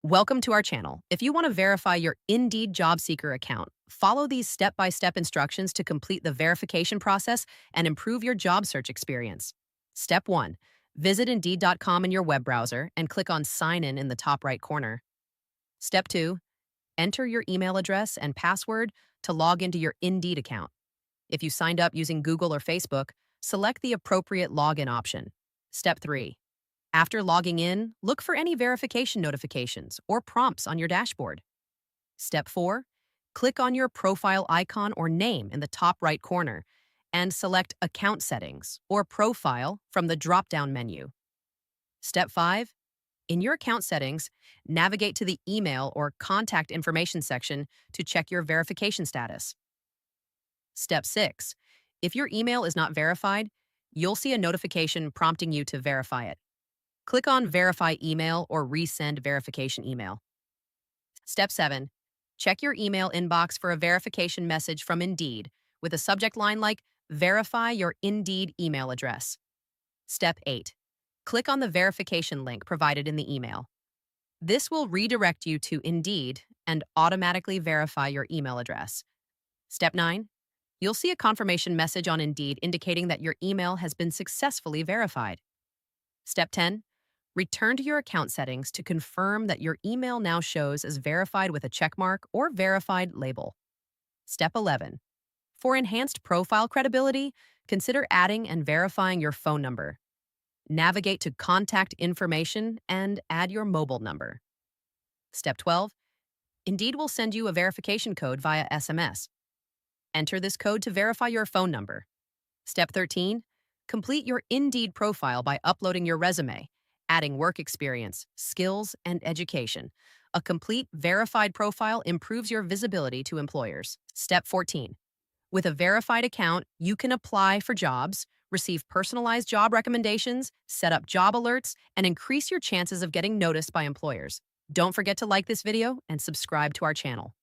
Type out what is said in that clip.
Welcome to our channel. If you want to verify your Indeed job seeker account, follow these step-by-step instructions to complete the verification process and improve your job search experience. Step 1. Visit Indeed.com in your web browser and click on Sign in the top right corner. Step 2. Enter your email address and password to log into your Indeed account. If you signed up using Google or Facebook, select the appropriate login option. Step 3. After logging in, look for any verification notifications or prompts on your dashboard. Step 4. Click on your profile icon or name in the top right corner and select Account Settings or Profile from the drop-down menu. Step 5. In your account settings, navigate to the Email or Contact Information section to check your verification status. Step 6. If your email is not verified, you'll see a notification prompting you to verify it. Click on Verify Email or Resend Verification Email. Step 7. Check your email inbox for a verification message from Indeed with a subject line like Verify your Indeed email address. Step 8. Click on the verification link provided in the email. This will redirect you to Indeed and automatically verify your email address. Step 9. You'll see a confirmation message on Indeed indicating that your email has been successfully verified. Step 10. Return to your account settings to confirm that your email now shows as verified with a checkmark or verified label. Step 11. For enhanced profile credibility, consider adding and verifying your phone number. Navigate to Contact Information and add your mobile number. Step 12. Indeed will send you a verification code via SMS. Enter this code to verify your phone number. Step 13. Complete your Indeed profile by uploading your resume, adding work experience, skills, and education. A complete, verified profile improves your visibility to employers. Step 14. With a verified account, you can apply for jobs, receive personalized job recommendations, set up job alerts, and increase your chances of getting noticed by employers. Don't forget to like this video and subscribe to our channel.